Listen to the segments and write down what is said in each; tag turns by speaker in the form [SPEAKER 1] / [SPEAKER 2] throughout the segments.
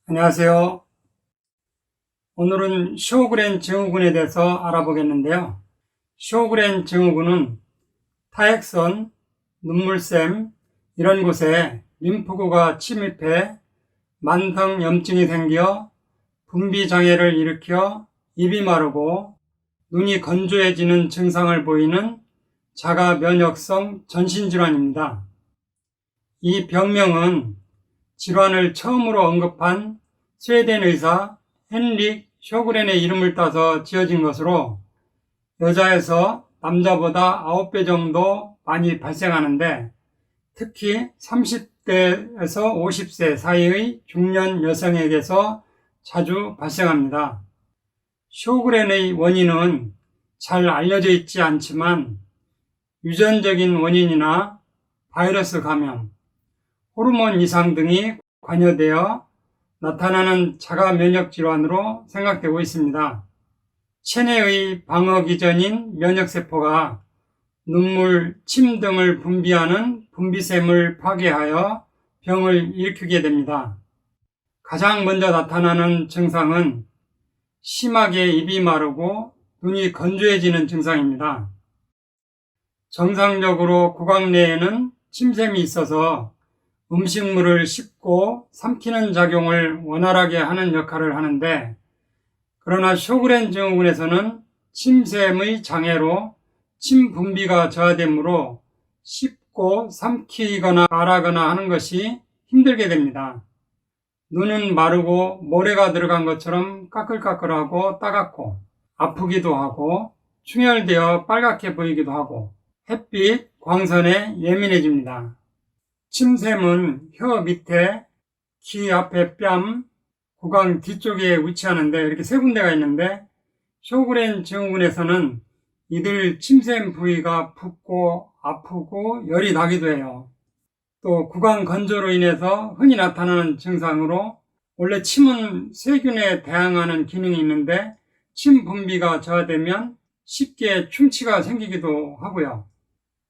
[SPEAKER 1] 안녕하세요. 오늘은 쇼그렌 증후군에 대해서 알아보겠는데요. 쇼그렌 증후군은 타액선, 눈물샘 이런 곳에 림프구가 침입해 만성염증이 생겨 분비장애를 일으켜 입이 마르고 눈이 건조해지는 증상을 보이는 자가면역성 전신질환입니다. 이 병명은 질환을 처음으로 언급한 스웨덴 의사 헨릭 쇼그렌의 이름을 따서 지어진 것으로 여자에서 남자보다 9배 정도 많이 발생하는데 특히 30대에서 50세 사이의 중년 여성에게서 자주 발생합니다. 쇼그렌의 원인은 잘 알려져 있지 않지만 유전적인 원인이나 바이러스 감염, 호르몬 이상 등이 관여되어 나타나는 자가면역 질환으로 생각되고 있습니다. 체내의 방어기전인 면역세포가 눈물, 침 등을 분비하는 분비샘을 파괴하여 병을 일으키게 됩니다. 가장 먼저 나타나는 증상은 심하게 입이 마르고 눈이 건조해지는 증상입니다. 정상적으로 구강 내에는 침샘이 있어서 음식물을 씹고 삼키는 작용을 원활하게 하는 역할을 하는데, 그러나 쇼그렌 증후군에서는 침샘의 장애로 침 분비가 저하되므로 씹고 삼키거나 말하거나 하는 것이 힘들게 됩니다. 눈은 마르고 모래가 들어간 것처럼 까끌까끌하고 따갑고 아프기도 하고 충혈되어 빨갛게 보이기도 하고 햇빛, 광선에 예민해집니다. 침샘은 혀 밑에, 귀 앞에 뺨, 구강 뒤쪽에 위치하는데 이렇게 세 군데가 있는데 쇼그렌 증후군에서는 이들 침샘 부위가 붓고 아프고 열이 나기도 해요. 또 구강 건조로 인해서 흔히 나타나는 증상으로 원래 침은 세균에 대항하는 기능이 있는데 침 분비가 저하되면 쉽게 충치가 생기기도 하고요.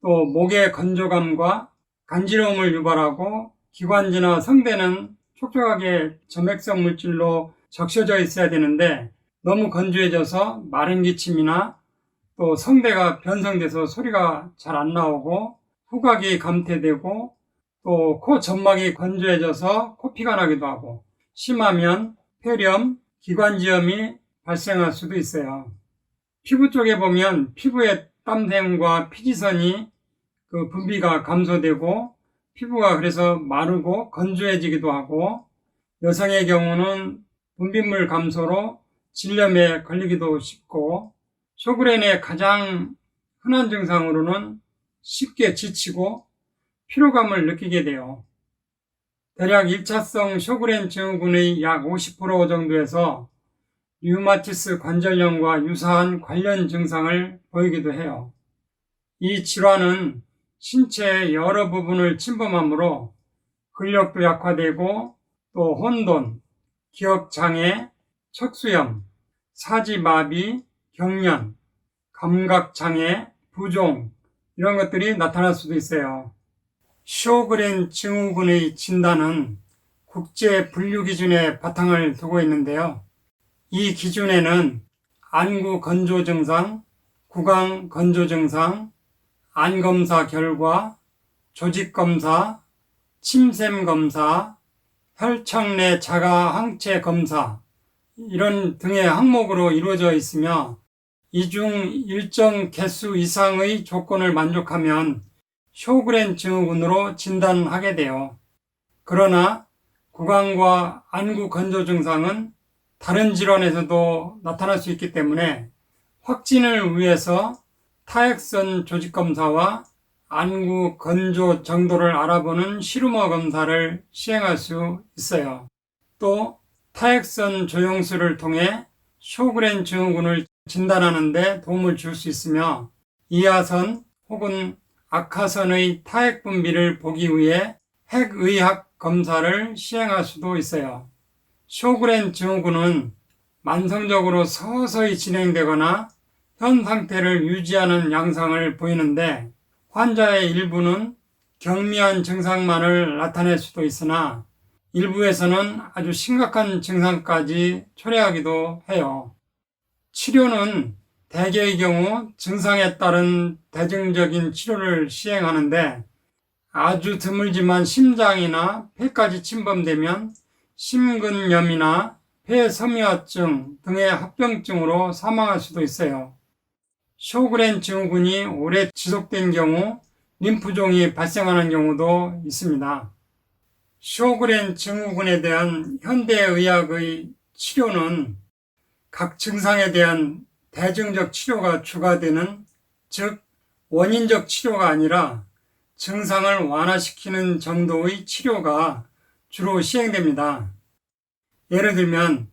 [SPEAKER 1] 또 목의 건조감과 간지러움을 유발하고 기관지나 성대는 촉촉하게 점액성 물질로 적셔져 있어야 되는데 너무 건조해져서 마른 기침이나 또 성대가 변성돼서 소리가 잘 안 나오고 후각이 감퇴되고 또 코 점막이 건조해져서 코피가 나기도 하고 심하면 폐렴, 기관지염이 발생할 수도 있어요. 피부 쪽에 보면 피부에 땀샘과 피지선이 그 분비가 감소되고 피부가 그래서 마르고 건조해지기도 하고 여성의 경우는 분비물 감소로 질염에 걸리기도 쉽고 쇼그렌의 가장 흔한 증상으로는 쉽게 지치고 피로감을 느끼게 돼요. 대략 1차성 쇼그렌 증후군의 약 50% 정도에서 류마티스 관절염과 유사한 관련 증상을 보이기도 해요. 이 질환은 신체의 여러 부분을 침범하므로 근력도 약화되고 또 혼돈, 기억장애, 척수염, 사지마비, 경련, 감각장애, 부종 이런 것들이 나타날 수도 있어요. 쇼그렌 증후군의 진단은 국제 분류 기준에 바탕을 두고 있는데요. 이 기준에는 안구 건조 증상, 구강 건조 증상, 안검사 결과, 조직검사, 침샘검사, 혈청 내 자가 항체 검사 이런 등의 항목으로 이루어져 있으며 이 중 일정 개수 이상의 조건을 만족하면 쇼그렌 증후군으로 진단하게 돼요. 그러나 구강과 안구 건조 증상은 다른 질환에서도 나타날 수 있기 때문에 확진을 위해서 타액선 조직검사와 안구 건조 정도를 알아보는 시루머 검사를 시행할 수 있어요. 또 타액선 조영술을 통해 쇼그렌 증후군을 진단하는 데 도움을 줄 수 있으며 이하선 혹은 악하선의 타액 분비를 보기 위해 핵의학 검사를 시행할 수도 있어요. 쇼그렌 증후군은 만성적으로 서서히 진행되거나 현 상태를 유지하는 양상을 보이는데 환자의 일부는 경미한 증상만을 나타낼 수도 있으나 일부에서는 아주 심각한 증상까지 초래하기도 해요. 치료는 대개의 경우 증상에 따른 대증적인 치료를 시행하는데 아주 드물지만 심장이나 폐까지 침범되면 심근염이나 폐섬유화증 등의 합병증으로 사망할 수도 있어요. 쇼그렌 증후군이 오래 지속된 경우 림프종이 발생하는 경우도 있습니다. 쇼그렌 증후군에 대한 현대의학의 치료는 각 증상에 대한 대증적 치료가 주가 되는, 즉 원인적 치료가 아니라 증상을 완화시키는 정도의 치료가 주로 시행됩니다. 예를 들면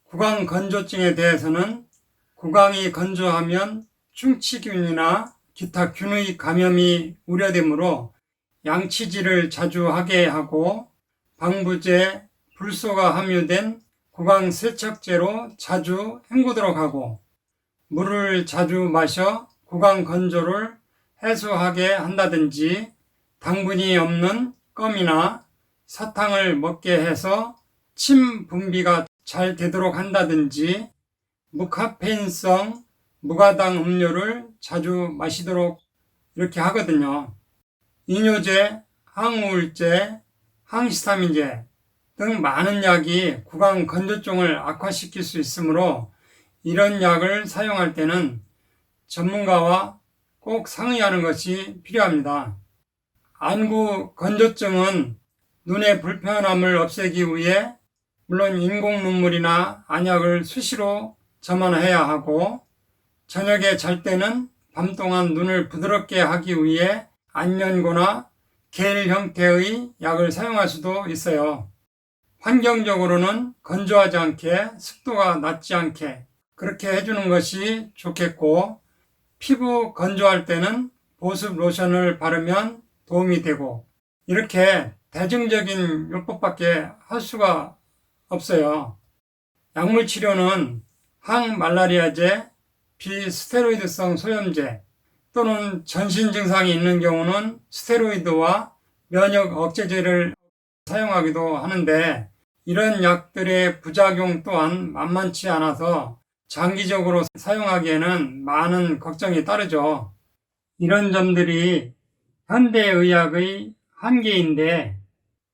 [SPEAKER 1] 구강건조증에 대해서는 구강이 건조하면 충치균이나 기타 균의 감염이 우려되므로 양치질을 자주 하게 하고 방부제, 불소가 함유된 구강 세척제로 자주 헹구도록 하고 물을 자주 마셔 구강 건조를 해소하게 한다든지 당분이 없는 껌이나 사탕을 먹게 해서 침 분비가 잘 되도록 한다든지 무카페인성 무가당 음료를 자주 마시도록 이렇게 하거든요. 이뇨제, 항우울제, 항히스타민제 등 많은 약이 구강 건조증을 악화시킬 수 있으므로 이런 약을 사용할 때는 전문가와 꼭 상의하는 것이 필요합니다. 안구 건조증은 눈의 불편함을 없애기 위해 물론 인공 눈물이나 안약을 수시로 점원해야 하고 저녁에 잘 때는 밤 동안 눈을 부드럽게 하기 위해 안연고나 겔 형태의 약을 사용할 수도 있어요. 환경적으로는 건조하지 않게 습도가 낮지 않게 그렇게 해주는 것이 좋겠고 피부 건조할 때는 보습 로션을 바르면 도움이 되고 이렇게 대증적인 요법밖에 할 수가 없어요. 약물 치료는 항말라리아제, 비스테로이드성 소염제 또는 전신 증상이 있는 경우는 스테로이드와 면역 억제제를 사용하기도 하는데 이런 약들의 부작용 또한 만만치 않아서 장기적으로 사용하기에는 많은 걱정이 따르죠. 이런 점들이 현대의학의 한계인데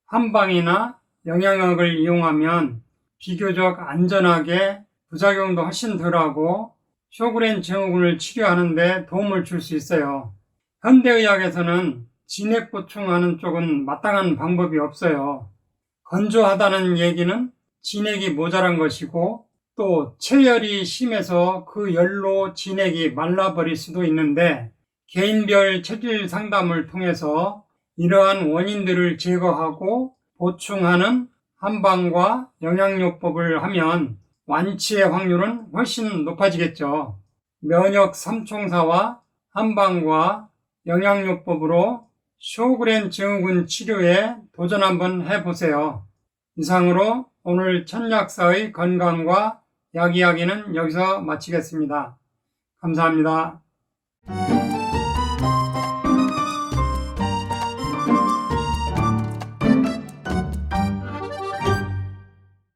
[SPEAKER 1] 한방이나 영양학을 이용하면 비교적 안전하게 부작용도 훨씬 덜하고 쇼그렌 증후군을 치료하는 데 도움을 줄 수 있어요. 현대의학에서는 진액 보충하는 쪽은 마땅한 방법이 없어요. 건조하다는 얘기는 진액이 모자란 것이고 또 체열이 심해서 그 열로 진액이 말라버릴 수도 있는데 개인별 체질 상담을 통해서 이러한 원인들을 제거하고 보충하는 한방과 영양요법을 하면 완치의 확률은 훨씬 높아지겠죠. 면역 삼총사와 한방과 영양요법으로 쇼그렌 증후군 치료에 도전 한번 해보세요. 이상으로 오늘 천약사의 건강과 약 이야기는 여기서 마치겠습니다. 감사합니다.